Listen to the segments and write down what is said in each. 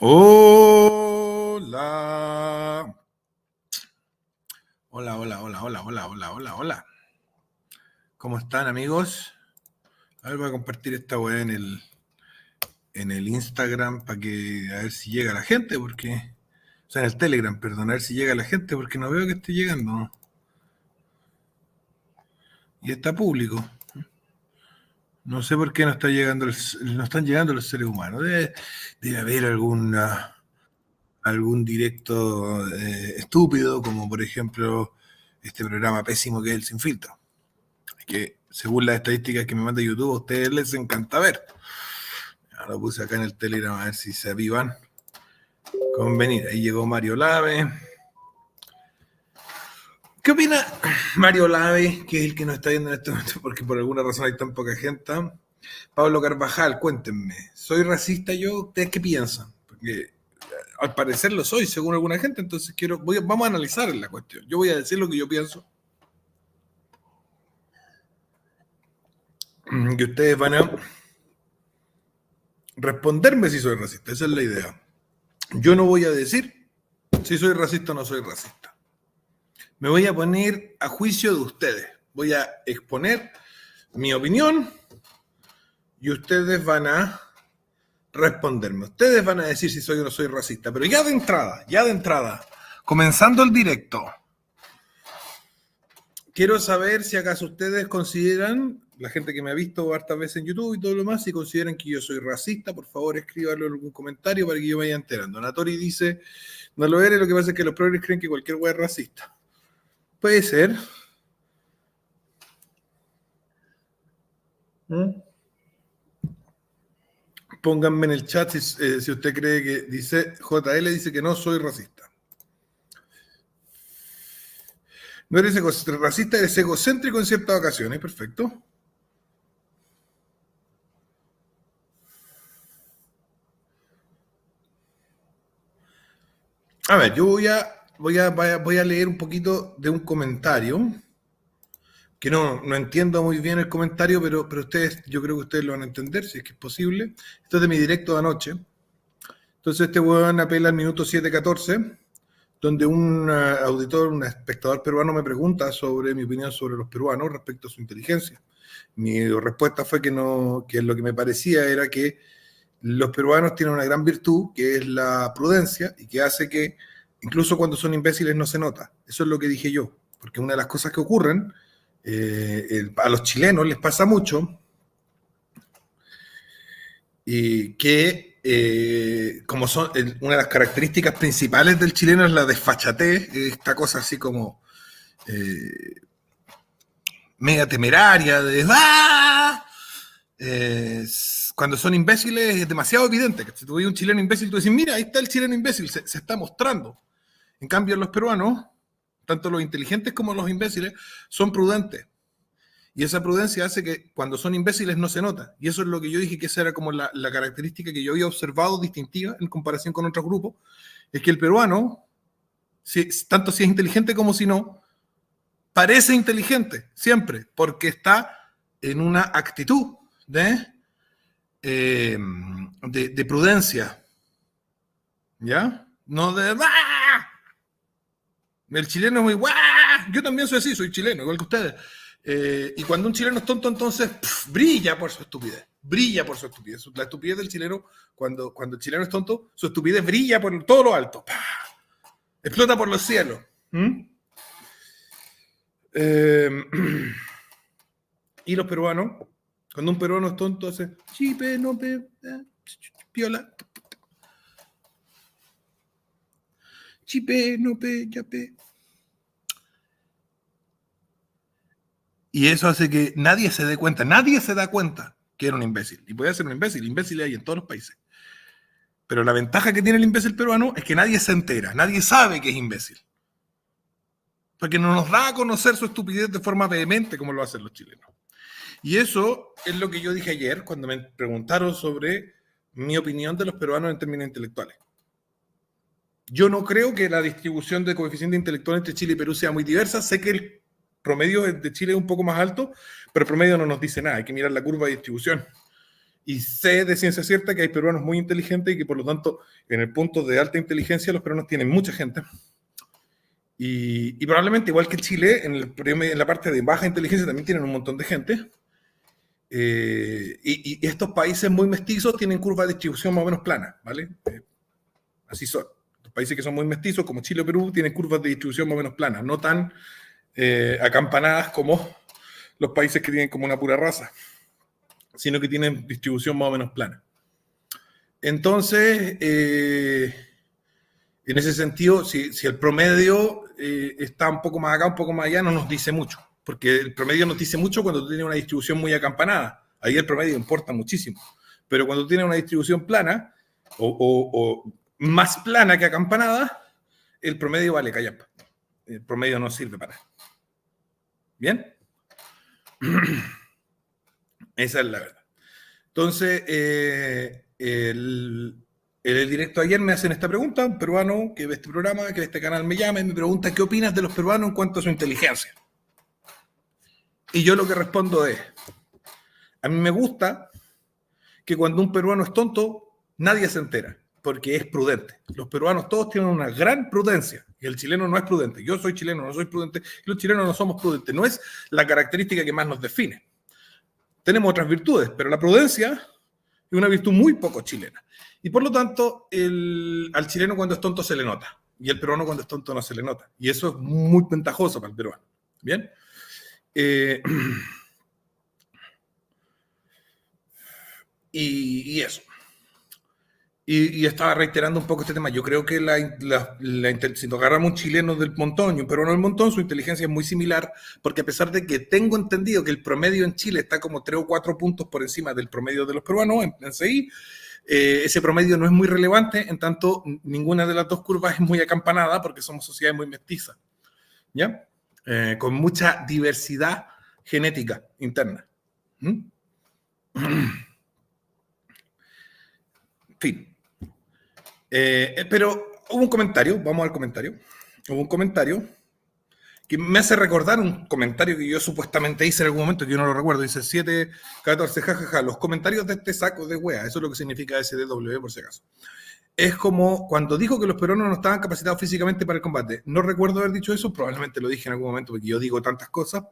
Hola. Hola, hola, hola, hola, hola, hola, hola, hola. ¿Cómo están, amigos? A ver, voy a compartir esta weá en el Instagram para que a ver si llega la gente, porque. O sea, en el Telegram, perdón, a ver si llega la gente, porque no veo que esté llegando, ¿no? Y está público. No sé por qué no está llegando no están llegando los seres humanos. Debe haber algún directo estúpido, como por ejemplo este programa pésimo que es el Sin Filtro, que según las estadísticas que me manda YouTube, a ustedes les encanta ver. Ya lo puse acá en el Telegram a ver si se avivan con venir. Ahí llegó Mario Lave. ¿Qué opina Mario Lave, que es el que nos está viendo en este momento, porque por alguna razón hay tan poca gente? Pablo Carvajal, cuéntenme, ¿soy racista yo? ¿Ustedes qué piensan? Porque al parecer lo soy, según alguna gente, entonces vamos a analizar la cuestión. Yo voy a decir lo que yo pienso y ustedes van a responderme si soy racista. Esa es la idea. Yo no voy a decir si soy racista o no soy racista. Me voy a poner a juicio de ustedes. Voy a exponer mi opinión y ustedes van a responderme. Ustedes van a decir si soy o no soy racista. Pero ya de entrada, comenzando el directo, quiero saber si acaso ustedes consideran, la gente que me ha visto hartas veces en YouTube y todo lo más, si consideran que yo soy racista. Por favor, escríbanlo en algún comentario para que yo me vaya enterando. Natori dice, no lo eres, lo que pasa es que los progres creen que cualquier weá es racista. Puede ser. ¿Mm? Pónganme en el chat si usted cree que dice, JL dice que no soy racista. No eres racista, eres egocéntrico en ciertas ocasiones, perfecto. A ver, yo voy a leer un poquito de un comentario, que no entiendo muy bien el comentario, pero ustedes, yo creo que ustedes lo van a entender, si es que es posible. Esto es de mi directo de anoche. Entonces este weón apela al minuto 7:14, donde un auditor, un espectador peruano me pregunta sobre mi opinión sobre los peruanos respecto a su inteligencia. Mi respuesta fue que no, que lo que me parecía era que los peruanos tienen una gran virtud, que es la prudencia, y que hace que incluso cuando son imbéciles no se nota. Eso es lo que dije yo, porque una de las cosas que ocurren, a los chilenos les pasa mucho, y que como son una de las características principales del chileno es la desfachatez, esta cosa así como eh, media temeraria, de ¡ah! Cuando son imbéciles es demasiado evidente. Que si tú ves un chileno imbécil, tú dices, mira, ahí está el chileno imbécil, se está mostrando. En cambio, los peruanos, tanto los inteligentes como los imbéciles, son prudentes. Y esa prudencia hace que cuando son imbéciles no se nota. Y eso es lo que yo dije que esa era como la característica que yo había observado distintiva en comparación con otros grupos, es que el peruano, tanto si es inteligente como si no, parece inteligente siempre, porque está en una actitud de, de prudencia, ¿ya? No de ¡ah! El chileno es muy ¡ah! Yo también soy así, soy chileno, igual que ustedes. Y cuando un chileno es tonto, entonces brilla por su estupidez. Brilla por su estupidez. La estupidez del chileno, cuando el chileno es tonto, su estupidez brilla por todo lo alto. ¡Pah! Explota por los cielos. ¿Mm? Eh, y los peruanos, cuando un peruano es tonto, hace chipe, no pe, piola. Chipe, no pe, ya pe. Y eso hace que nadie se dé cuenta, nadie se da cuenta que era un imbécil. Y puede ser un imbécil, imbéciles hay en todos los países. Pero la ventaja que tiene el imbécil peruano es que nadie se entera, nadie sabe que es imbécil. Porque no nos da a conocer su estupidez de forma vehemente como lo hacen los chilenos. Y eso es lo que yo dije ayer cuando me preguntaron sobre mi opinión de los peruanos en términos intelectuales. Yo no creo que la distribución de coeficiente intelectual entre Chile y Perú sea muy diversa. Sé que el promedio de Chile es un poco más alto, pero el promedio no nos dice nada. Hay que mirar la curva de distribución. Y sé de ciencia cierta que hay peruanos muy inteligentes y que por lo tanto en el punto de alta inteligencia los peruanos tienen mucha gente. Y probablemente igual que Chile, en la parte de baja inteligencia también tienen un montón de gente. Y estos países muy mestizos tienen curvas de distribución más o menos planas, ¿vale? Así son. Los países que son muy mestizos, como Chile o Perú, tienen curvas de distribución más o menos planas, no tan acampanadas como los países que tienen como una pura raza, sino que tienen distribución más o menos plana. Entonces, en ese sentido, si el promedio está un poco más acá, un poco más allá, no nos dice mucho, porque el promedio nos dice mucho cuando tú tienes una distribución muy acampanada. Ahí el promedio importa muchísimo. Pero cuando tienes una distribución plana o más plana que acampanada, el promedio vale callampa. El promedio no sirve para nada. ¿Bien? Esa es la verdad. Entonces, el directo ayer me hacen esta pregunta, un peruano que ve este programa, que ve este canal me llama y me pregunta ¿qué opinas de los peruanos en cuanto a su inteligencia? Y yo lo que respondo es, a mí me gusta que cuando un peruano es tonto, nadie se entera, porque es prudente. Los peruanos todos tienen una gran prudencia, y el chileno no es prudente. Yo soy chileno, no soy prudente, y los chilenos no somos prudentes. No es la característica que más nos define. Tenemos otras virtudes, pero la prudencia es una virtud muy poco chilena. Y por lo tanto, al chileno cuando es tonto se le nota, y al peruano cuando es tonto no se le nota. Y eso es muy ventajoso para el peruano. ¿Bien? Y eso. Y estaba reiterando un poco este tema. Yo creo que si nos agarramos un chileno del montón y un peruano del montón, su inteligencia es muy similar, porque a pesar de que tengo entendido que el promedio en Chile está como 3 o 4 puntos por encima del promedio de los peruanos en CI, ese promedio no es muy relevante, en tanto ninguna de las dos curvas es muy acampanada, porque somos sociedades muy mestizas, ¿ya? Con mucha diversidad genética interna. En fin. Pero hubo un comentario, vamos al comentario. Hubo un comentario que me hace recordar un comentario que yo supuestamente hice en algún momento, que yo no lo recuerdo. Dice 714, jajaja, los comentarios de este saco de wea. Eso es lo que significa SDW, por si acaso. Es como cuando dijo que los peruanos no estaban capacitados físicamente para el combate. No recuerdo haber dicho eso, probablemente lo dije en algún momento, porque yo digo tantas cosas.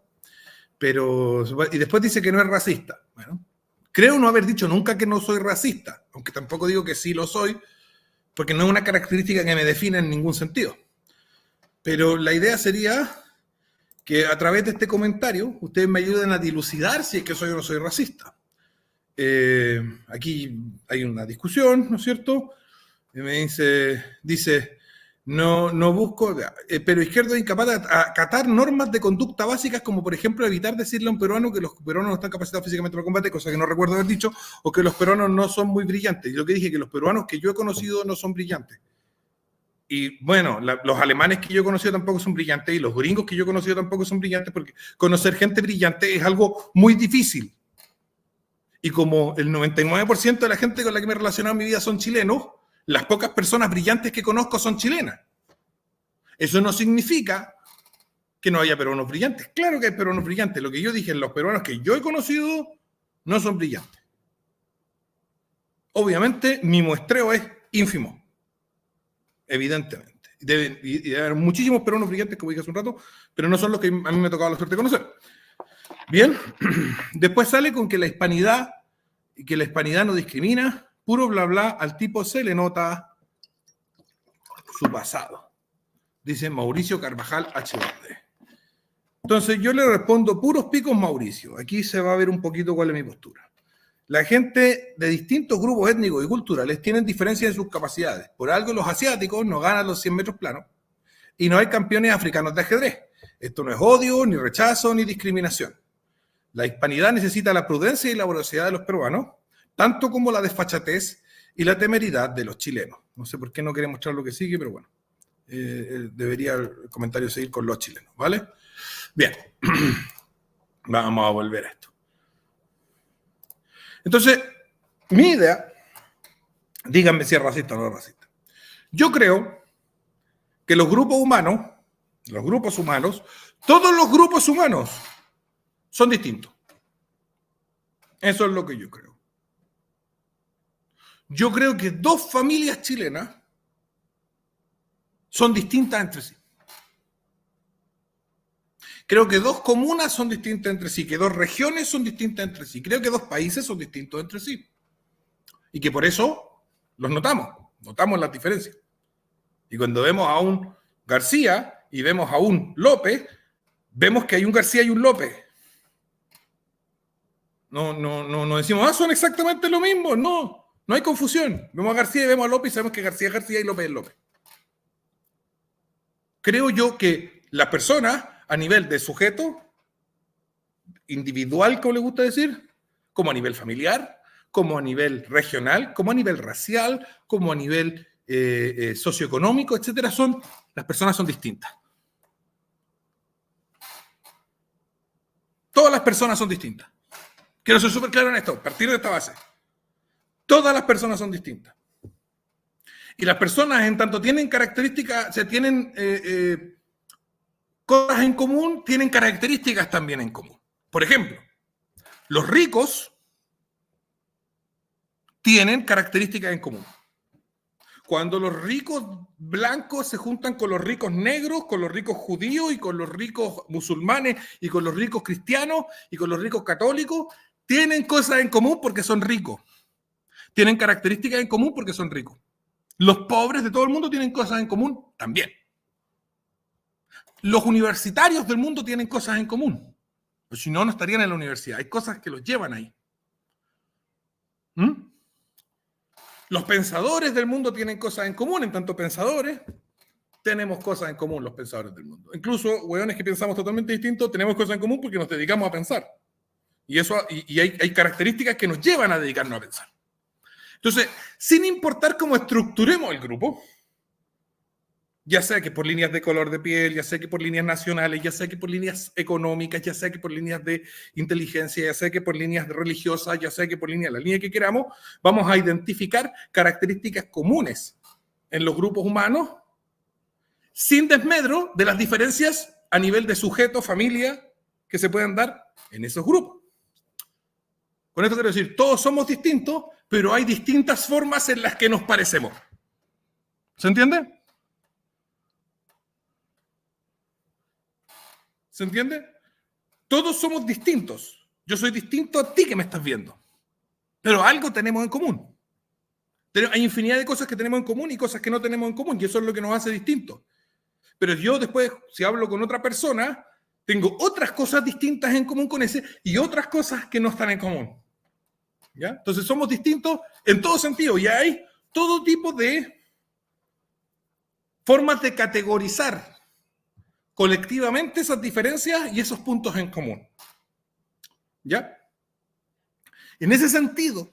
Pero, y después dice que no es racista. Bueno, creo no haber dicho nunca que no soy racista, aunque tampoco digo que sí lo soy, porque no es una característica que me define en ningún sentido. Pero la idea sería que a través de este comentario ustedes me ayuden a dilucidar si es que soy o no soy racista. Aquí hay una discusión, ¿no es cierto? Me dice, no busco, pero izquierdo es incapaz de acatar normas de conducta básicas, como por ejemplo evitar decirle a un peruano que los peruanos no están capacitados físicamente para el combate, cosa que no recuerdo haber dicho, o que los peruanos no son muy brillantes. Yo que dije que los peruanos que yo he conocido no son brillantes. Y bueno, los alemanes que yo he conocido tampoco son brillantes, y los gringos que yo he conocido tampoco son brillantes, porque conocer gente brillante es algo muy difícil. Y como el 99% de la gente con la que me he relacionado en mi vida son chilenos, las pocas personas brillantes que conozco son chilenas. Eso no significa que no haya peruanos brillantes. Claro que hay peruanos brillantes. Lo que yo dije, los peruanos que yo he conocido no son brillantes. Obviamente, mi muestreo es ínfimo. Evidentemente. Debe haber muchísimos peruanos brillantes, como dije hace un rato, pero no son los que a mí me ha tocado la suerte de conocer. Bien. Después sale con que la hispanidad no discrimina. Puro bla bla, al tipo se le nota su pasado. Dice Mauricio Carvajal HD. Entonces yo le respondo, puros picos Mauricio. Aquí se va a ver un poquito cuál es mi postura. La gente de distintos grupos étnicos y culturales tienen diferencias en sus capacidades. Por algo los asiáticos no ganan los 100 metros planos y no hay campeones africanos de ajedrez. Esto no es odio, ni rechazo, ni discriminación. La hispanidad necesita la prudencia y la voracidad de los peruanos, tanto como la desfachatez y la temeridad de los chilenos. No sé por qué no quiere mostrar lo que sigue, pero bueno, debería el comentario seguir con los chilenos, ¿vale? Bien, vamos a volver a esto. Entonces, mi idea, díganme si es racista o no es racista. Yo creo que los grupos humanos, todos los grupos humanos son distintos. Eso es lo que yo creo. Yo creo que dos familias chilenas son distintas entre sí. Creo que dos comunas son distintas entre sí, que dos regiones son distintas entre sí. Creo que dos países son distintos entre sí. Y que por eso los notamos las diferencias. Y cuando vemos a un García y vemos a un López, vemos que hay un García y un López. No decimos, son exactamente lo mismo. No hay confusión. Vemos a García y vemos a López y sabemos que García es García y López es López. Creo yo que las personas, a nivel de sujeto individual, como le gusta decir, como a nivel familiar, como a nivel regional, como a nivel racial, como a nivel socioeconómico, etcétera, las personas son distintas. Todas las personas son distintas. Quiero ser súper claro en esto, a partir de esta base. Todas las personas son distintas. Y las personas, en tanto tienen características, tienen cosas en común, tienen características también en común. Por ejemplo, los ricos tienen características en común. Cuando los ricos blancos se juntan con los ricos negros, con los ricos judíos y con los ricos musulmanes y con los ricos cristianos y con los ricos católicos, tienen cosas en común porque son ricos. Tienen características en común porque son ricos. Los pobres de todo el mundo tienen cosas en común también. Los universitarios del mundo tienen cosas en común. Pues si no, no estarían en la universidad. Hay cosas que los llevan ahí. Los pensadores del mundo tienen cosas en común. En tanto pensadores, tenemos cosas en común los pensadores del mundo. Incluso, hueones que pensamos totalmente distintos, tenemos cosas en común porque nos dedicamos a pensar. Y hay características que nos llevan a dedicarnos a pensar. Entonces, sin importar cómo estructuremos el grupo, ya sea que por líneas de color de piel, ya sea que por líneas nacionales, ya sea que por líneas económicas, ya sea que por líneas de inteligencia, ya sea que por líneas religiosas, ya sea que por la línea que queramos, vamos a identificar características comunes en los grupos humanos sin desmedro de las diferencias a nivel de sujeto, familia, que se pueden dar en esos grupos. Con esto quiero decir, todos somos distintos, pero hay distintas formas en las que nos parecemos. ¿Se entiende? ¿Se entiende? Todos somos distintos. Yo soy distinto a ti que me estás viendo. Pero algo tenemos en común. Hay infinidad de cosas que tenemos en común y cosas que no tenemos en común, y eso es lo que nos hace distintos. Pero yo después, si hablo con otra persona, tengo otras cosas distintas en común con ese y otras cosas que no están en común. ¿Ya? Entonces somos distintos en todo sentido y hay todo tipo de formas de categorizar colectivamente esas diferencias y esos puntos en común. ¿Ya? En ese sentido,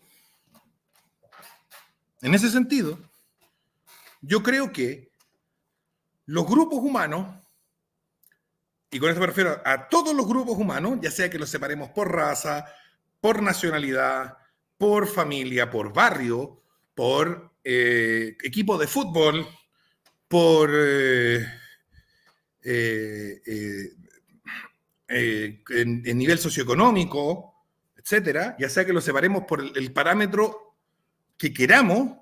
yo creo que los grupos humanos, y con esto me refiero a todos los grupos humanos, ya sea que los separemos por raza, por nacionalidad, por familia, por barrio, por equipo de fútbol, por en nivel socioeconómico, etcétera, ya sea que los separemos por el parámetro que queramos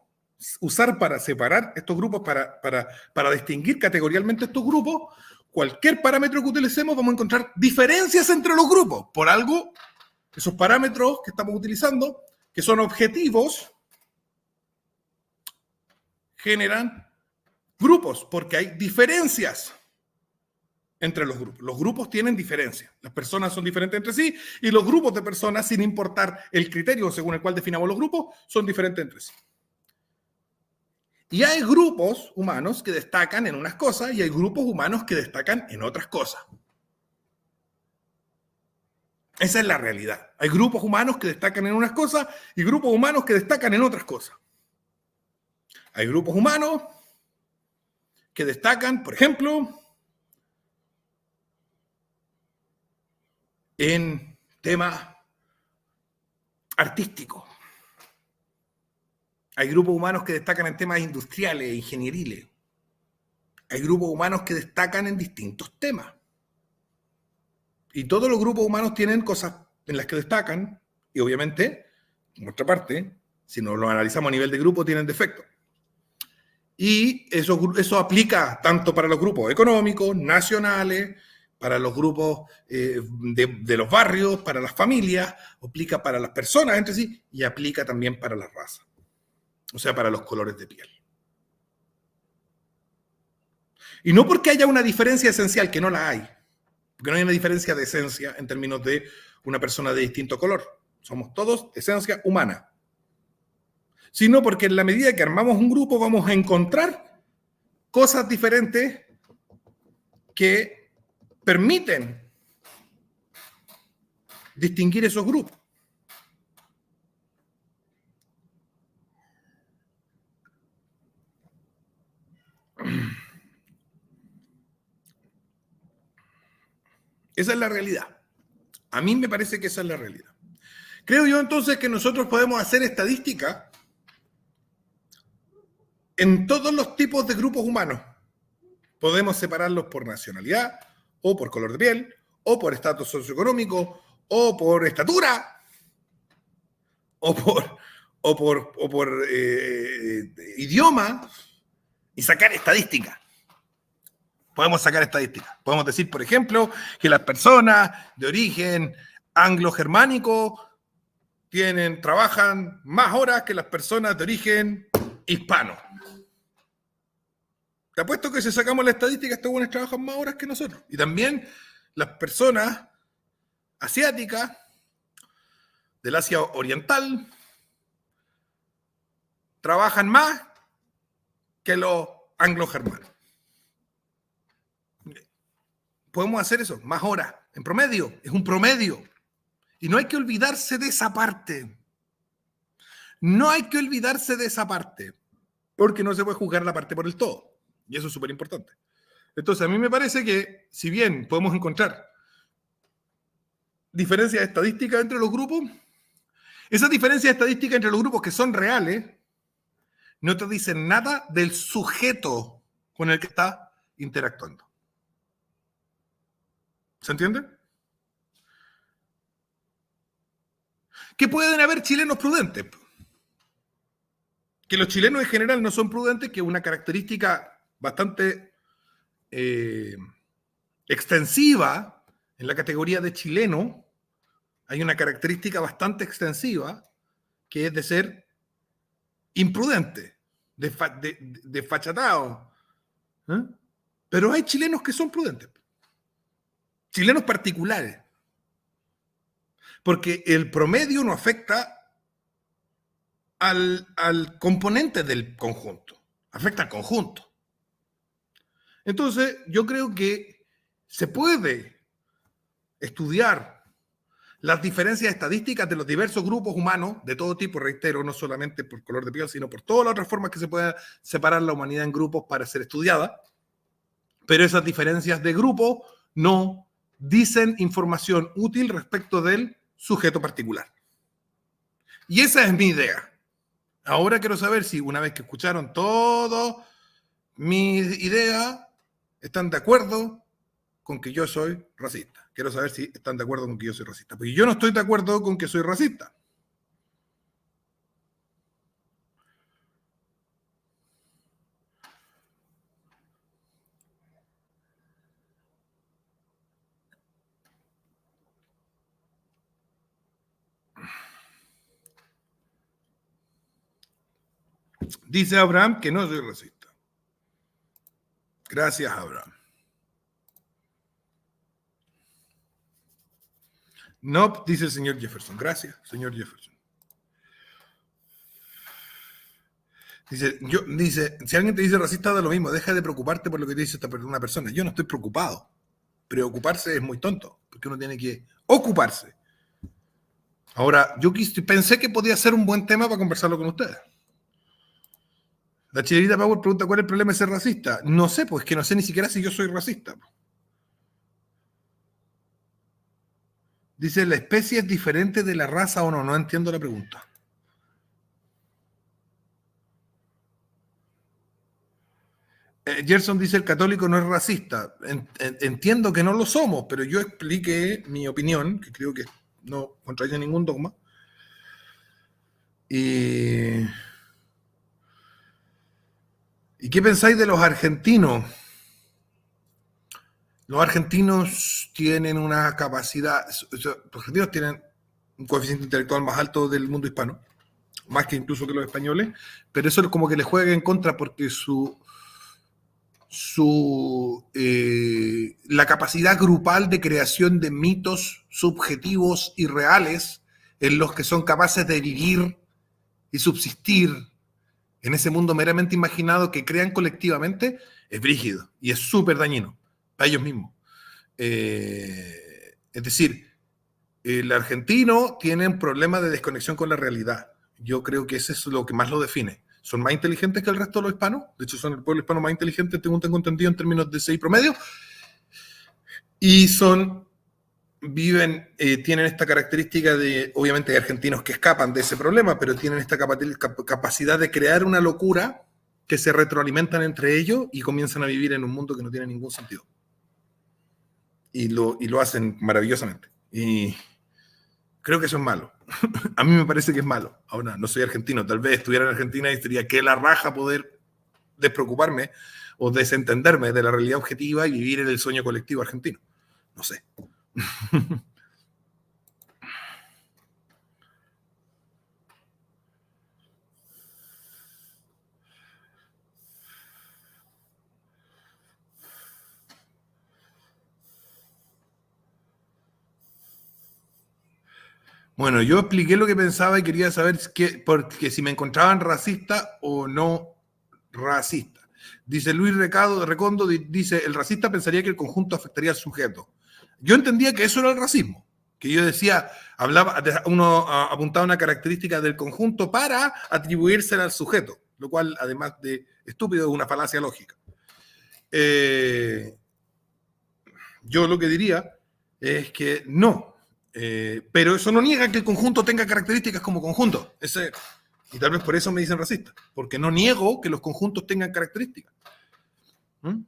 usar para separar estos grupos, para distinguir categorialmente estos grupos, cualquier parámetro que utilicemos vamos a encontrar diferencias entre los grupos. Por algo, esos parámetros que estamos utilizando, que son objetivos, generan grupos, porque hay diferencias entre los grupos. Los grupos tienen diferencias. Las personas son diferentes entre sí y los grupos de personas, sin importar el criterio según el cual definamos los grupos, son diferentes entre sí. Y hay grupos humanos que destacan en unas cosas y hay grupos humanos que destacan en otras cosas. Esa es la realidad. Hay grupos humanos que destacan en unas cosas y grupos humanos que destacan en otras cosas. Hay grupos humanos que destacan, por ejemplo, en temas artísticos. Hay grupos humanos que destacan en temas industriales, ingenieriles. Hay grupos humanos que destacan en distintos temas. Y todos los grupos humanos tienen cosas en las que destacan, y obviamente, por otra parte, Si nos lo analizamos a nivel de grupo, tienen defectos. Y eso aplica tanto para los grupos económicos, nacionales, para los grupos de los barrios, para las familias, aplica para las personas entre sí y aplica también para las razas, o sea, para los colores de piel. Y no porque haya una diferencia esencial, que no la hay, porque no hay una diferencia de esencia en términos de una persona de distinto color. Somos todos esencia humana. Sino porque en la medida que armamos un grupo vamos a encontrar cosas diferentes que permiten distinguir esos grupos. Esa es la realidad. A mí me parece que esa es la realidad. Creo yo entonces que nosotros podemos hacer estadística en todos los tipos de grupos humanos. Podemos separarlos por nacionalidad, o por color de piel, o por estatus socioeconómico, o por estatura, o por idioma, y sacar estadística. Podemos sacar estadísticas. Podemos decir, por ejemplo, que las personas de origen anglo-germánico trabajan más horas que las personas de origen hispano. Te apuesto que si sacamos la estadística, estos buenos trabajan más horas que nosotros. Y también las personas asiáticas, del Asia Oriental, trabajan más que los anglo-germanos. Podemos hacer eso, más horas, en promedio, es un promedio. Y no hay que olvidarse de esa parte. No hay que olvidarse de esa parte, porque no se puede juzgar la parte por el todo. Y eso es súper importante. Entonces, a mí me parece que, si bien podemos encontrar diferencias estadísticas entre los grupos, esas diferencias estadísticas entre los grupos que son reales no te dicen nada del sujeto con el que está interactuando. ¿Se entiende? Que pueden haber chilenos prudentes. Que los chilenos en general no son prudentes, que es una característica bastante extensiva en la categoría de chileno. Hay una característica bastante extensiva que es de ser imprudente, desfachatado. ¿Eh? Pero hay chilenos que son prudentes. Chilenos particulares. Porque el promedio no afecta al componente del conjunto, afecta al conjunto. Entonces, yo creo que se puede estudiar las diferencias estadísticas de los diversos grupos humanos de todo tipo, reitero, no solamente por color de piel, sino por todas las otras formas que se pueda separar la humanidad en grupos para ser estudiada. Pero esas diferencias de grupo no dicen información útil respecto del sujeto particular. Y esa es mi idea. Ahora quiero saber si, una vez que escucharon todas mis ideas, están de acuerdo con que yo soy racista. Quiero saber si están de acuerdo con que yo soy racista. Porque yo no estoy de acuerdo con que soy racista. Dice Abraham que no soy racista. Gracias, Abraham. No, dice el señor Jefferson. Gracias, señor Jefferson. Dice, si alguien te dice racista, da lo mismo. Deja de preocuparte por lo que te dice una persona. Yo no estoy preocupado. Preocuparse es muy tonto, porque uno tiene que ocuparse. Ahora, yo pensé que podía ser un buen tema para conversarlo con ustedes. La Chilerita Power pregunta, ¿cuál es el problema de ser racista? No sé, pues que no sé ni siquiera si yo soy racista. Dice, ¿la especie es diferente de la raza o no? No entiendo la pregunta. Gerson dice, el católico no es racista. Entiendo que no lo somos, pero yo expliqué mi opinión, que creo que no contradice ningún dogma. ¿Y, ¿y qué pensáis de los argentinos? Los argentinos tienen una capacidad, los argentinos tienen un coeficiente intelectual más alto del mundo hispano, más que incluso que los españoles, pero eso es como que les juega en contra porque la capacidad grupal de creación de mitos subjetivos y reales en los que son capaces de vivir y subsistir en ese mundo meramente imaginado que crean colectivamente es brígido y es súper dañino para ellos mismos. Es decir, el argentino tiene un problema de desconexión con la realidad. Yo creo que eso es lo que más lo define. Son más inteligentes que el resto de los hispanos. De hecho, son el pueblo hispano más inteligente, tengo entendido, en términos de CI promedio. Y tienen esta característica de, obviamente hay argentinos que escapan de ese problema, pero tienen esta capacidad de crear una locura que se retroalimentan entre ellos y comienzan a vivir en un mundo que no tiene ningún sentido. Y lo hacen maravillosamente. Y creo que eso es malo. A mí me parece que es malo. Ahora, no soy argentino. Tal vez estuviera en Argentina y sería que la raja poder despreocuparme o desentenderme de la realidad objetiva y vivir en el sueño colectivo argentino. No sé. Bueno, yo expliqué lo que pensaba y quería saber porque si me encontraban racista o no racista. Dice Luis Recondo, dice, el racista pensaría que el conjunto afectaría al sujeto. Yo entendía que eso era el racismo, que yo decía, uno apuntaba una característica del conjunto para atribuírsela al sujeto, lo cual, además de estúpido, es una falacia lógica. Yo lo que diría es que no, pero eso no niega que el conjunto tenga características como conjunto. Y tal vez por eso me dicen racista, porque no niego que los conjuntos tengan características. ¿Mm?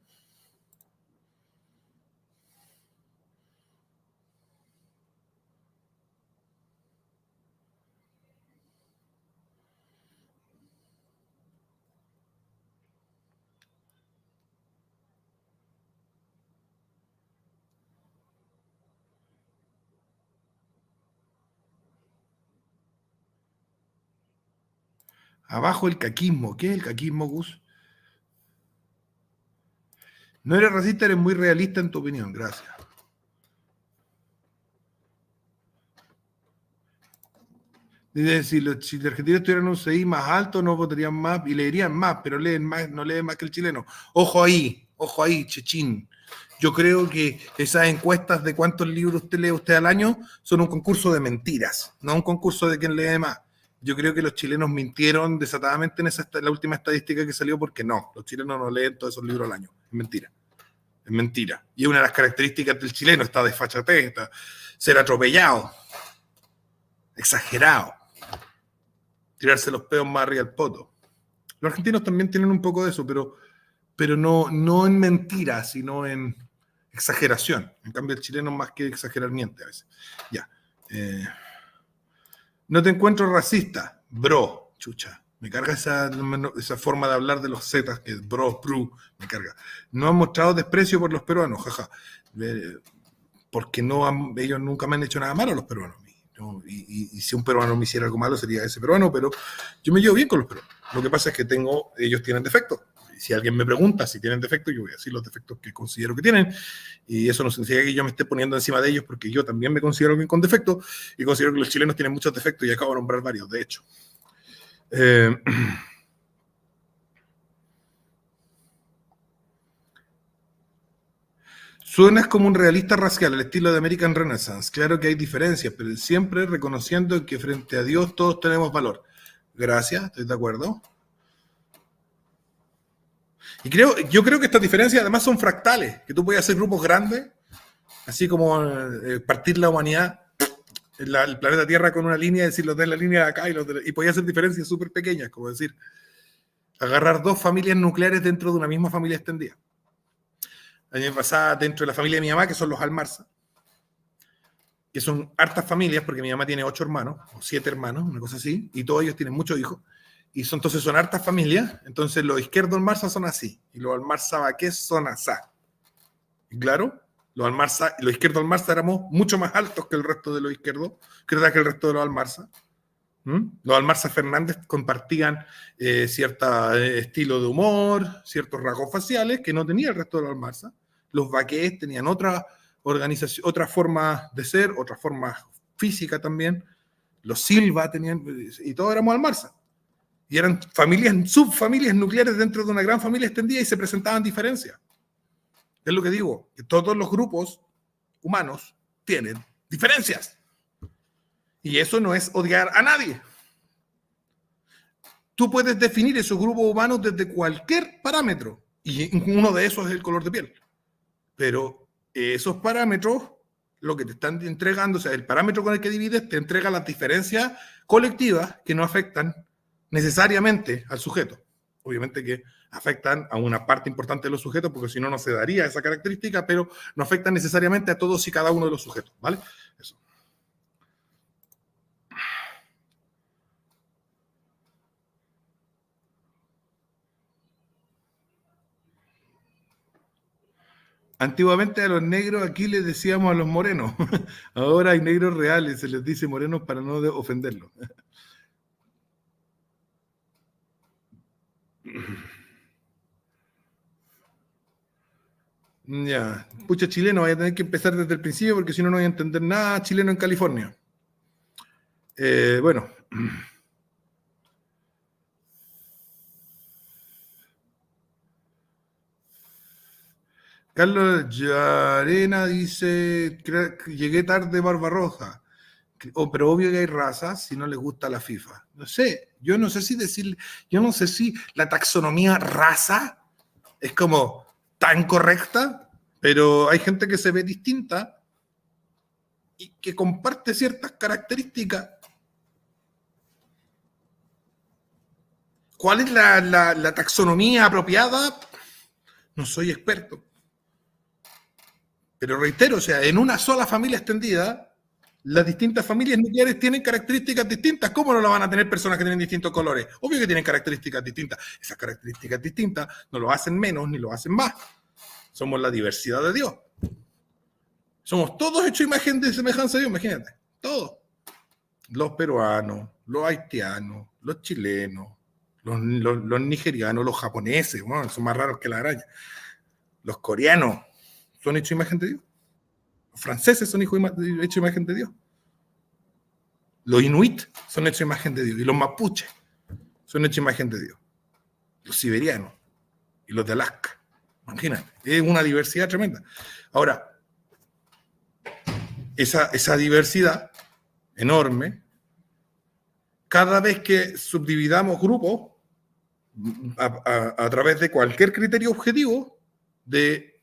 Abajo el caquismo. ¿Qué es el caquismo, Gus? No eres racista, eres muy realista en tu opinión. Gracias. Dice, si los argentinos tuvieran un CI más alto, no votarían más y leerían más, pero leen más, no leen más que el chileno. Ojo ahí, Chechín. Yo creo que esas encuestas de cuántos libros lee usted al año son un concurso de mentiras, no un concurso de quién lee más. Yo creo que los chilenos mintieron desatadamente en la última estadística que salió, porque no, los chilenos no leen todos esos libros al año. Es mentira. Es mentira. Y una de las características del chileno está desfachatez, ser atropellado, exagerado, tirarse los peos más arriba del poto. Los argentinos también tienen un poco de eso, pero no en mentira, sino en exageración. En cambio, el chileno más que exagerar miente a veces. Ya. No te encuentro racista, bro, chucha. Me carga esa forma de hablar de los zetas, que es bro, me carga. No han mostrado desprecio por los peruanos, jaja. Porque ellos nunca me han hecho nada malo a los peruanos. ¿No? Y si un peruano me hiciera algo malo sería ese peruano, pero yo me llevo bien con los peruanos. Lo que pasa es que ellos tienen defectos. Si alguien me pregunta si tienen defectos, yo voy a decir los defectos que considero que tienen, y eso no significa que yo me esté poniendo encima de ellos, porque yo también me considero bien con defectos, y considero que los chilenos tienen muchos defectos, y acabo de nombrar varios, de hecho. Suenas como un realista racial, al estilo de American Renaissance. Claro que hay diferencias, pero siempre reconociendo que frente a Dios todos tenemos valor. Gracias, estoy de acuerdo. Y yo creo que estas diferencias además son fractales, que tú puedes hacer grupos grandes, así como partir la humanidad, el planeta Tierra con una línea, decir los de la línea de acá y podía hacer diferencias súper pequeñas, como decir, agarrar dos familias nucleares dentro de una misma familia extendida. A mí me pasaba dentro de la familia de mi mamá, que son los Almarza. que son hartas familias, porque mi mamá tiene 8 hermanos, o 7 hermanos, una cosa así, y todos ellos tienen muchos hijos, y entonces son hartas familias, entonces los Izquierdo Almarza son así, y los Almarza Baqués son asá. Y claro, los Izquierdo Almarza éramos mucho más altos que el resto de los izquierdos, que el resto de los Almarza. Los Almarza Fernández compartían cierto estilo de humor, ciertos rasgos faciales que no tenía el resto de los Almarza. Los Baqués tenían otra organización, otra forma de ser, otra forma física también. Los Silva tenían, y todos éramos Almarza. Y eran familias, subfamilias nucleares dentro de una gran familia extendida y se presentaban diferencias. Es lo que digo, que todos los grupos humanos tienen diferencias. Y eso no es odiar a nadie. Tú puedes definir esos grupos humanos desde cualquier parámetro. Y uno de esos es el color de piel. Pero esos parámetros, lo que te están entregando, o sea, el parámetro con el que divides, te entrega las diferencias colectivas que no afectan necesariamente al sujeto. Obviamente que afectan a una parte importante de los sujetos, porque si no, no se daría esa característica, pero no afectan necesariamente a todos y cada uno de los sujetos, ¿vale? Eso. Antiguamente a los negros aquí les decíamos a los morenos. Ahora hay negros reales, se les dice morenos para no ofenderlos. Ya, pucha chileno, voy a tener que empezar desde el principio porque si no, no voy a entender nada chileno en California. Bueno. Carlos Llarena dice, llegué tarde Barbarroja. Pero obvio que hay razas si no les gusta la FIFA. No sé, yo no sé si la taxonomía raza es como tan correcta, pero hay gente que se ve distinta y que comparte ciertas características. ¿Cuál es la taxonomía apropiada? No soy experto. Pero reitero, o sea, en una sola familia extendida, las distintas familias nucleares tienen características distintas. ¿Cómo no la van a tener personas que tienen distintos colores? Obvio que tienen características distintas. Esas características distintas no lo hacen menos ni lo hacen más. Somos la diversidad de Dios. Somos todos hechos imagen de semejanza de Dios, imagínate. Todos. Los peruanos, los haitianos, los chilenos, los nigerianos, los japoneses, bueno, son más raros que la araña. Los coreanos son hechos imagen de Dios. Los franceses son hechos imagen de Dios. Los inuit son hechos imagen de Dios. Y los mapuches son hechos imagen de Dios. Los siberianos y los de Alaska. Imagínate, es una diversidad tremenda. Ahora, esa diversidad enorme, cada vez que subdividamos grupos a través de cualquier criterio objetivo de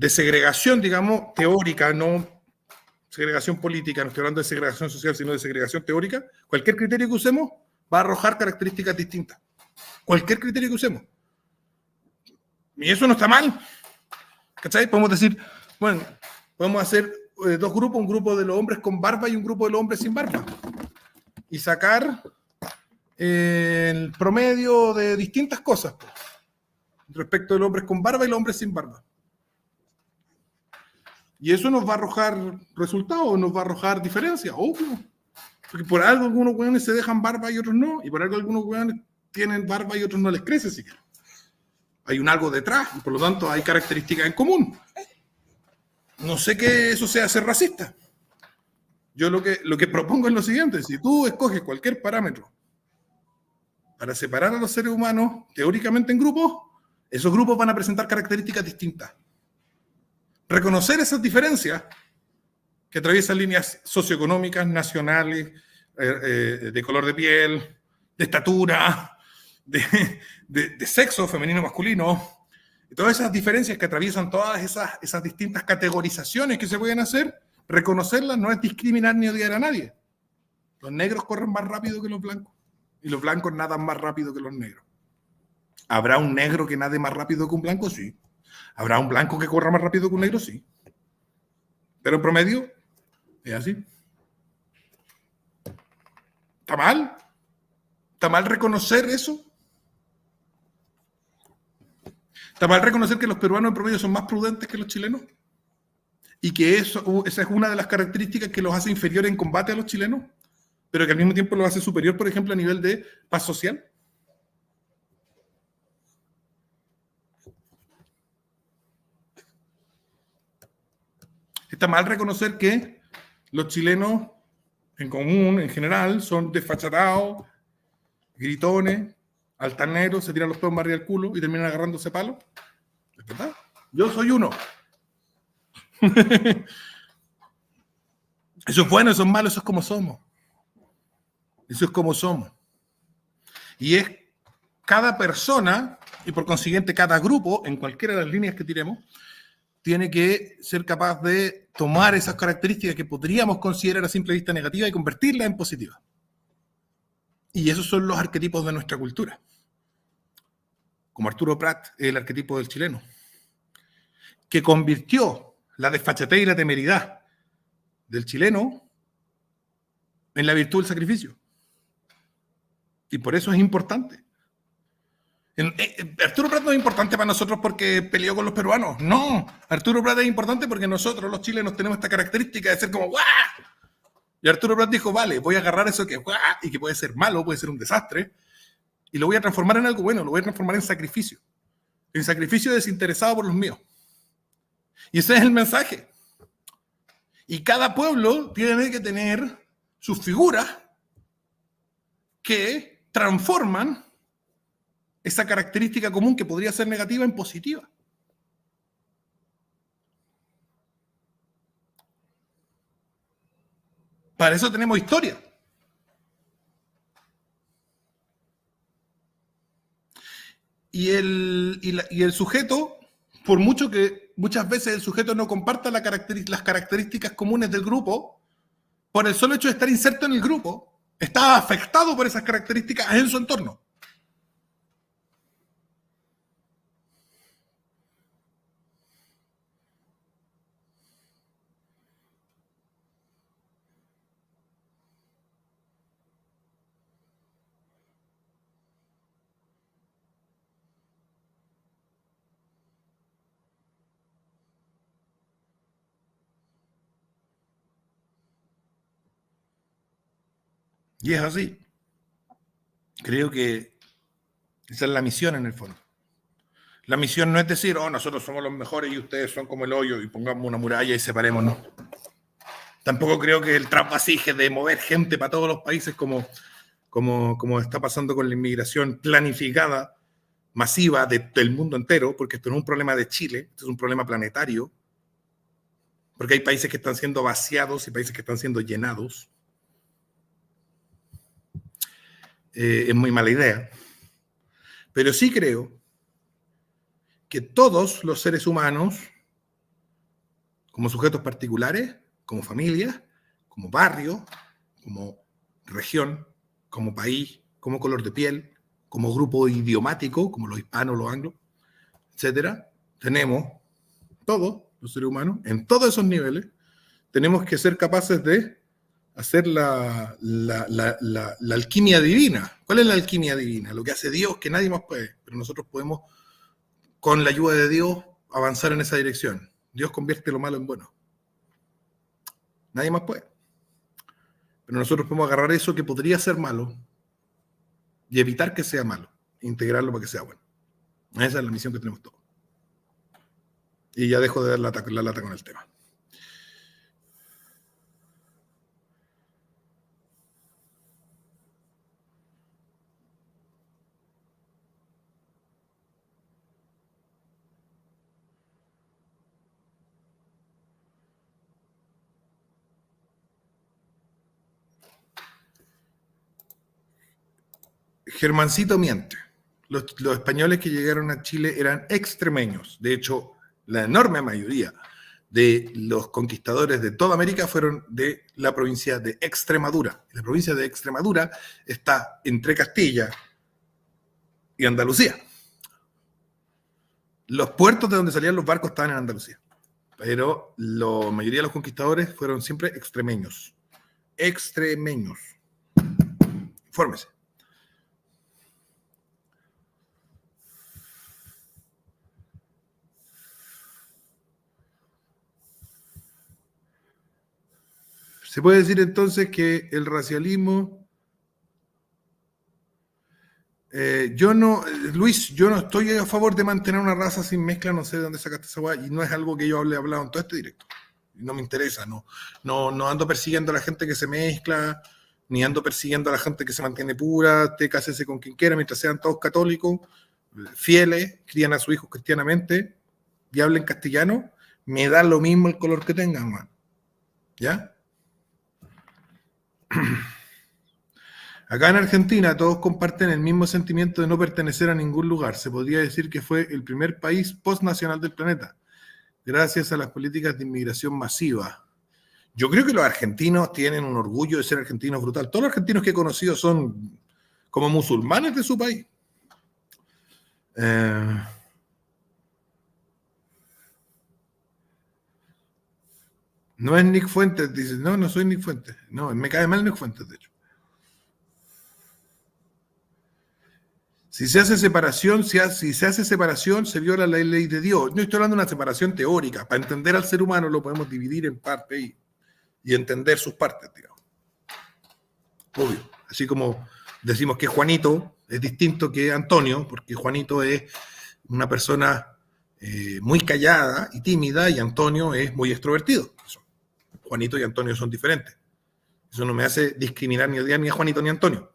segregación, digamos, teórica, no segregación política, no estoy hablando de segregación social, sino de segregación teórica, cualquier criterio que usemos va a arrojar características distintas. Cualquier criterio que usemos. Y eso no está mal. ¿Cachai? Podemos decir, bueno, podemos hacer dos grupos, un grupo de los hombres con barba y un grupo de los hombres sin barba. Y sacar el promedio de distintas cosas respecto de los hombres con barba y los hombres sin barba. Y eso nos va a arrojar resultados, nos va a arrojar diferencias, obvio. Porque por algo algunos hueones se dejan barba y otros no, y por algo algunos hueones tienen barba y otros no les crece siquiera. Hay un algo detrás, y por lo tanto hay características en común. No sé que eso sea ser racista. Yo lo que propongo es lo siguiente: si tú escoges cualquier parámetro para separar a los seres humanos teóricamente en grupos, esos grupos van a presentar características distintas. Reconocer esas diferencias que atraviesan líneas socioeconómicas, nacionales, de color de piel, de estatura, de sexo femenino, masculino, y todas esas diferencias que atraviesan todas esas distintas categorizaciones que se pueden hacer, reconocerlas no es discriminar ni odiar a nadie. Los negros corren más rápido que los blancos y los blancos nadan más rápido que los negros. ¿Habrá un negro que nade más rápido que un blanco? Sí. ¿Habrá un blanco que corra más rápido que un negro? Sí. Pero en promedio es así. ¿Está mal? ¿Está mal reconocer eso? ¿Está mal reconocer que los peruanos en promedio son más prudentes que los chilenos? Y que esa es una de las características que los hace inferiores en combate a los chilenos, pero que al mismo tiempo los hace superior, por ejemplo, a nivel de paz social. Está mal reconocer que los chilenos en común, en general, son desfachatados, gritones, altaneros, se tiran los pedos en barriga al culo y terminan agarrándose palos. ¿Es verdad? Yo soy uno. Eso es bueno, eso es malo, eso es como somos. Eso es como somos. Y es cada persona, y por consiguiente cada grupo, en cualquiera de las líneas que tiremos, tiene que ser capaz de tomar esas características que podríamos considerar a simple vista negativas y convertirlas en positivas. Y esos son los arquetipos de nuestra cultura. Como Arturo Prat, el arquetipo del chileno, que convirtió la desfachatez y la temeridad del chileno en la virtud del sacrificio. Y por eso es importante. Arturo Prat no es importante para nosotros porque peleó con los peruanos. No, Arturo Prat es importante porque nosotros, los chilenos, tenemos esta característica de ser como ¡guau! Y Arturo Prat dijo, vale, voy a agarrar eso que ¡guau! Y que puede ser malo, puede ser un desastre, y lo voy a transformar en algo bueno, lo voy a transformar en sacrificio. En sacrificio desinteresado por los míos. Y ese es el mensaje. Y cada pueblo tiene que tener sus figuras que transforman esa característica común que podría ser negativa en positiva. Para eso tenemos historia. Y el sujeto, por mucho que muchas veces el sujeto no comparta las características comunes del grupo, por el solo hecho de estar inserto en el grupo, está afectado por esas características en su entorno. Y es así. Creo que esa es la misión en el fondo. La misión no es decir, oh, nosotros somos los mejores y ustedes son como el hoyo y pongamos una muralla y separémonos. Tampoco creo que el trasvasije de mover gente para todos los países como está pasando con la inmigración planificada, masiva del mundo entero, porque esto no es un problema de Chile, esto es un problema planetario, porque hay países que están siendo vaciados y países que están siendo llenados. Es muy mala idea. Pero sí creo que todos los seres humanos, como sujetos particulares, como familias, como barrio, como región, como país, como color de piel, como grupo idiomático, como los hispanos, los anglos, etcétera, tenemos, todos los seres humanos, en todos esos niveles, tenemos que ser capaces de hacer la alquimia divina. ¿Cuál es la alquimia divina? Lo que hace Dios, que nadie más puede, pero nosotros podemos, con la ayuda de Dios, avanzar en esa dirección. Dios convierte lo malo en bueno. Nadie más puede. Pero nosotros podemos agarrar eso que podría ser malo y evitar que sea malo, e integrarlo para que sea bueno. Esa es la misión que tenemos todos. Y ya dejo de dar la lata con el tema. Germancito miente. Los españoles que llegaron a Chile eran extremeños. De hecho, la enorme mayoría de los conquistadores de toda América fueron de la provincia de Extremadura. La provincia de Extremadura está entre Castilla y Andalucía. Los puertos de donde salían los barcos estaban en Andalucía, pero la mayoría de los conquistadores fueron siempre extremeños. Extremeños. Infórmese. Se puede decir entonces que el racialismo... Luis, yo no estoy a favor de mantener una raza sin mezcla, no sé de dónde sacaste esa guay, y no es algo que yo hable hablado en todo este directo. No me interesa, no ando persiguiendo a la gente que se mezcla, ni ando persiguiendo a la gente que se mantiene pura, te cásese con quien quiera, mientras sean todos católicos, fieles, crían a sus hijos cristianamente y hablen castellano, me da lo mismo el color que tengan, man. ¿Ya? Acá en Argentina todos comparten el mismo sentimiento de no pertenecer a ningún lugar. Se podría decir que fue el primer país postnacional del planeta, gracias a las políticas de inmigración masiva. Yo creo que los argentinos tienen un orgullo de ser argentinos brutal. Todos los argentinos que he conocido son como musulmanes de su país. No es Nick Fuentes, dice. No, no soy Nick Fuentes. No, me cae mal Nick Fuentes, de hecho. Si se hace separación, se viola la ley de Dios. No estoy hablando de una separación teórica. Para entender al ser humano lo podemos dividir en partes y entender sus partes, digamos. Obvio. Así como decimos que Juanito es distinto que Antonio, porque Juanito es una persona muy callada y tímida y Antonio es muy extrovertido. Juanito y Antonio son diferentes. Eso no me hace discriminar ni odiar ni a Juanito ni a Antonio.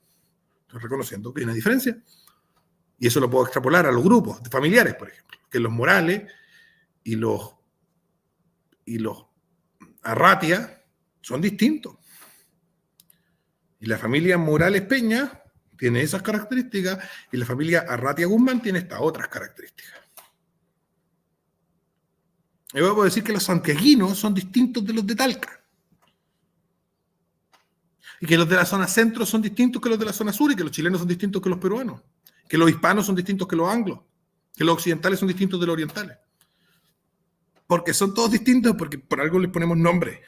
Estoy reconociendo que hay una diferencia. Y eso lo puedo extrapolar a los grupos de familiares, por ejemplo, que los Morales y los Arratia son distintos. Y la familia Morales Peña tiene esas características y la familia Arratia Guzmán tiene estas otras características. Y voy a decir que los santiaguinos son distintos de los de Talca. Y que los de la zona centro son distintos que los de la zona sur y que los chilenos son distintos que los peruanos. Que los hispanos son distintos que los anglos, que los occidentales son distintos de los orientales. Porque son todos distintos, porque por algo les ponemos nombre.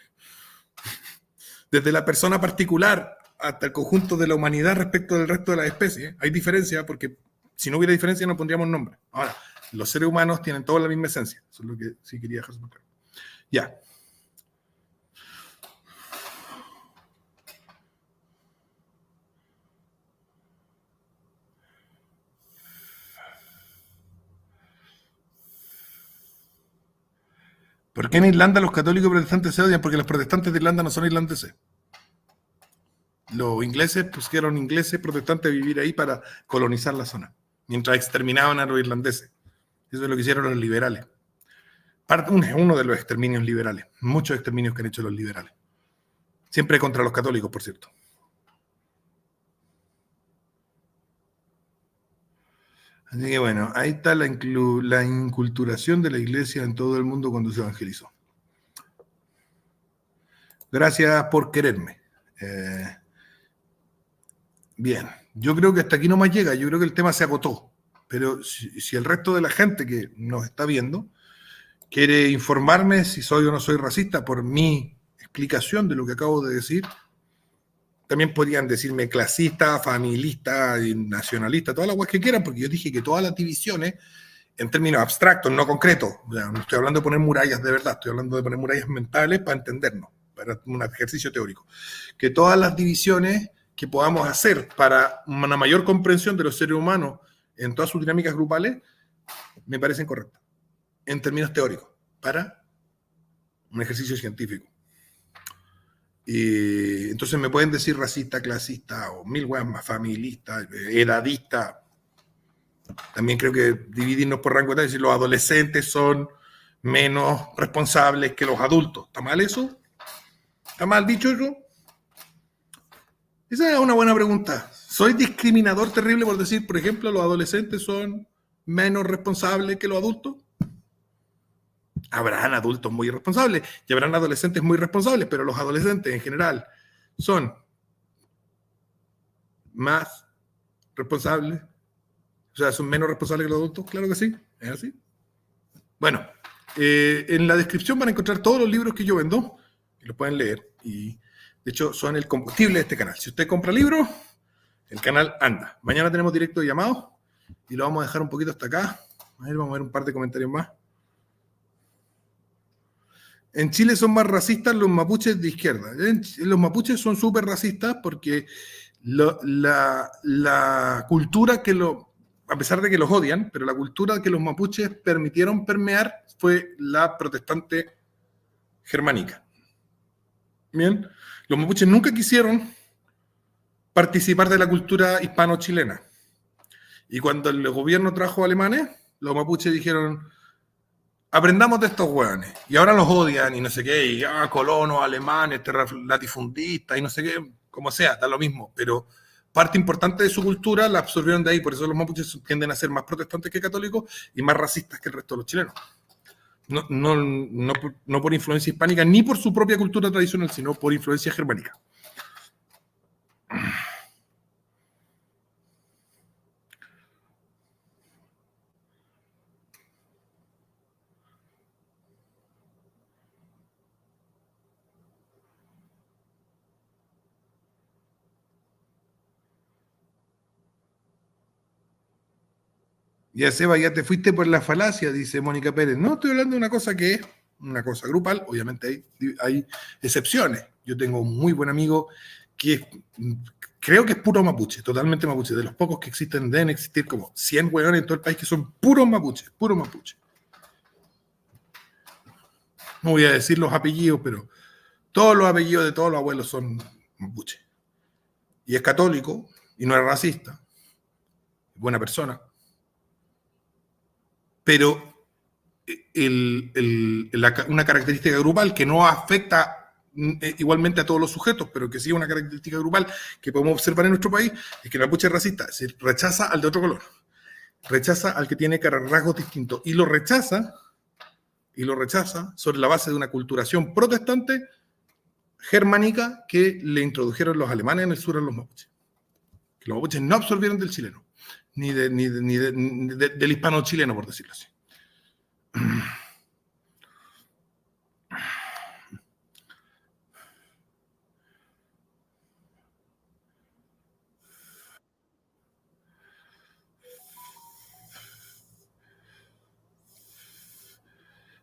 Desde la persona particular hasta el conjunto de la humanidad respecto del resto de las especies. Hay diferencia, porque si no hubiera diferencia no pondríamos nombre. Ahora, los seres humanos tienen toda la misma esencia. Eso es lo que sí quería dejar claro. Ya. ¿Por qué en Irlanda los católicos y protestantes se odian? Porque los protestantes de Irlanda no son irlandeses. Los ingleses pusieron ingleses protestantes a vivir ahí para colonizar la zona, mientras exterminaban a los irlandeses. Eso es lo que hicieron los liberales. Uno de los exterminios liberales. Muchos exterminios que han hecho los liberales. Siempre contra los católicos, por cierto. Así que bueno, ahí está la inculturación de la iglesia en todo el mundo cuando se evangelizó. Gracias por quererme. Bien, yo creo que hasta aquí no más llega, yo creo que el tema se agotó, pero si el resto de la gente que nos está viendo quiere informarme si soy o no soy racista por mi explicación de lo que acabo de decir, también podrían decirme clasista, familista, nacionalista, todas las cosas que quieran, porque yo dije que todas las divisiones, en términos abstractos, no concretos, o sea, no estoy hablando de poner murallas de verdad, estoy hablando de poner murallas mentales para entendernos, para un ejercicio teórico, que todas las divisiones que podamos hacer para una mayor comprensión de los seres humanos en todas sus dinámicas grupales, me parecen correctas, en términos teóricos, para un ejercicio científico. Y entonces me pueden decir racista, clasista o mil weas más, familista, edadista. También creo que dividirnos por rango de edad, decir los adolescentes son menos responsables que los adultos. ¿Está mal eso? ¿Está mal dicho eso? Esa es una buena pregunta. ¿Soy discriminador terrible por decir, por ejemplo, los adolescentes son menos responsables que los adultos? Habrán adultos muy irresponsables y habrán adolescentes muy responsables, pero los adolescentes en general son más responsables, o sea, son menos responsables que los adultos, claro que sí, es así. Bueno, en la descripción van a encontrar todos los libros que yo vendo, y los pueden leer, y de hecho son el combustible de este canal. Si usted compra libros, el canal anda. Mañana tenemos directo de llamados, y lo vamos a dejar un poquito hasta acá. A ver, vamos a ver un par de comentarios más. En Chile son más racistas los mapuches de izquierda. Los mapuches son súper racistas porque la cultura que a pesar de que los odian, pero la cultura que los mapuches permitieron permear fue la protestante germánica. Bien, los mapuches nunca quisieron participar de la cultura hispano-chilena. Y cuando el gobierno trajo alemanes, los mapuches dijeron: aprendamos de estos hueones. Y ahora los odian y no sé qué, y colonos, alemanes, latifundistas y no sé qué, como sea, da lo mismo. Pero parte importante de su cultura la absorbieron de ahí. Por eso los mapuches tienden a ser más protestantes que católicos y más racistas que el resto de los chilenos. No por influencia hispánica, ni por su propia cultura tradicional, sino por influencia germánica. Ya, Seba, ya te fuiste por la falacia, dice Mónica Pérez. No, estoy hablando de una cosa que es una cosa grupal. Obviamente hay excepciones. Yo tengo un muy buen amigo que creo que es puro mapuche, totalmente mapuche. De los pocos que existen, deben existir como 100 hueones en todo el país que son puros mapuches, puro mapuche. No voy a decir los apellidos, pero todos los apellidos de todos los abuelos son mapuche. Y es católico, y no es racista, es buena persona. Pero una característica grupal que no afecta igualmente a todos los sujetos, pero que sí es una característica grupal que podemos observar en nuestro país, es que el mapuche es racista, es decir, rechaza al de otro color, rechaza al que tiene rasgos distintos, y lo rechaza sobre la base de una culturación protestante germánica que le introdujeron los alemanes en el sur a los mapuches. Que los mapuches no absorbieron del chileno, ni del hispano-chileno, por decirlo así.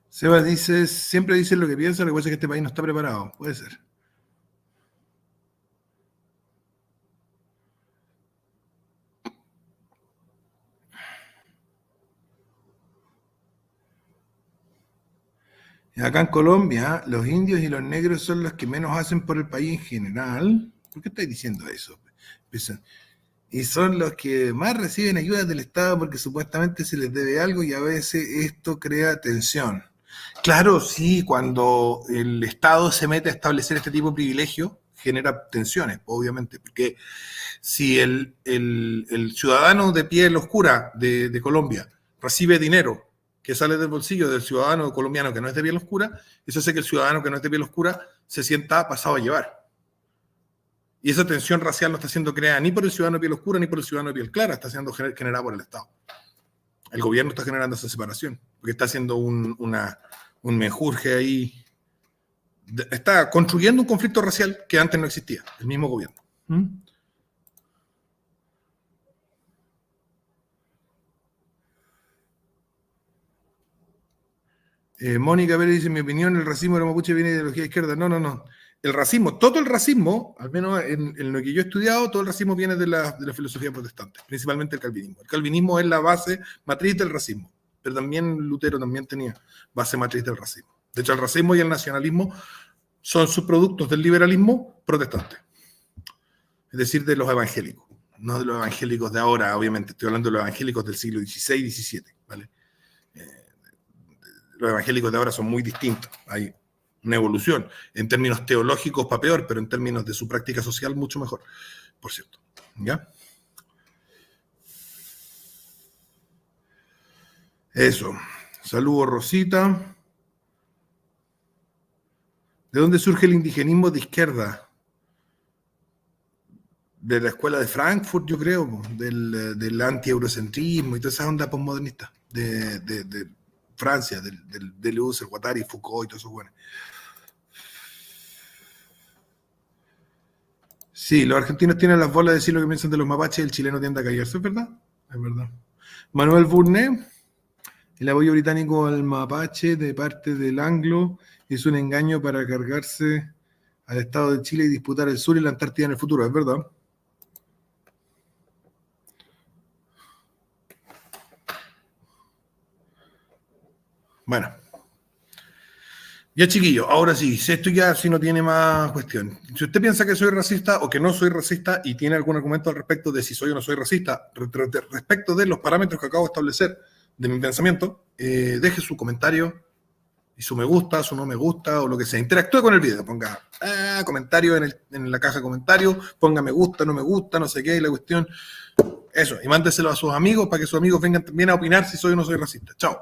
Sebas dice, siempre dicen lo que piensa, lo que pasa es que este país no está preparado. Puede ser. Acá en Colombia, los indios y los negros son los que menos hacen por el país en general. ¿Por qué estáis diciendo eso? Y son los que más reciben ayuda del Estado porque supuestamente se les debe algo y a veces esto crea tensión. Claro, sí, cuando el Estado se mete a establecer este tipo de privilegios, genera tensiones, obviamente, porque si el ciudadano de piel oscura de Colombia recibe dinero que sale del bolsillo del ciudadano colombiano que no es de piel oscura, eso hace que el ciudadano que no es de piel oscura se sienta pasado a llevar. Y esa tensión racial no está siendo creada ni por el ciudadano de piel oscura ni por el ciudadano de piel clara, está siendo generada por el Estado. El gobierno está generando esa separación, porque está haciendo un menjurje ahí. Está construyendo un conflicto racial que antes no existía, el mismo gobierno. Mónica Pérez dice, en mi opinión, el racismo de los mapuches viene de ideología izquierda. No. El racismo, todo el racismo, al menos en lo que yo he estudiado, todo el racismo viene de la filosofía protestante, principalmente el calvinismo. El calvinismo es la base matriz del racismo, pero también Lutero también tenía base matriz del racismo. De hecho, el racismo y el nacionalismo son subproductos del liberalismo protestante, es decir, de los evangélicos, no de los evangélicos de ahora, obviamente, estoy hablando de los evangélicos del siglo XVI y XVII, ¿vale? Los evangélicos de ahora son muy distintos, hay una evolución, en términos teológicos para peor, pero en términos de su práctica social mucho mejor, por cierto. ¿Ya? Eso. Saludos, Rosita. ¿De dónde surge el indigenismo de izquierda? De la escuela de Frankfurt, yo creo, del anti-eurocentrismo y toda esa onda postmodernista. Francia, del Deleuze, el Guattari, Foucault y todos esos buenos. Sí, los argentinos tienen las bolas de decir lo que piensan de los mapaches, el chileno tiende a callarse, ¿es verdad? Es verdad. Manuel Burnet, el apoyo británico al mapache de parte del anglo es un engaño para cargarse al Estado de Chile y disputar el sur y la Antártida en el futuro, ¿es verdad? Bueno. Ya, chiquillo, ahora sí, si esto ya sí no tiene más cuestión. Si usted piensa que soy racista o que no soy racista y tiene algún argumento al respecto de si soy o no soy racista, respecto de los parámetros que acabo de establecer de mi pensamiento, deje su comentario y su me gusta, su no me gusta o lo que sea. Interactúe con el video, ponga comentario en la caja de comentarios, ponga me gusta, no sé qué, la cuestión. Eso, y mándeselo a sus amigos para que sus amigos vengan también a opinar si soy o no soy racista. Chao.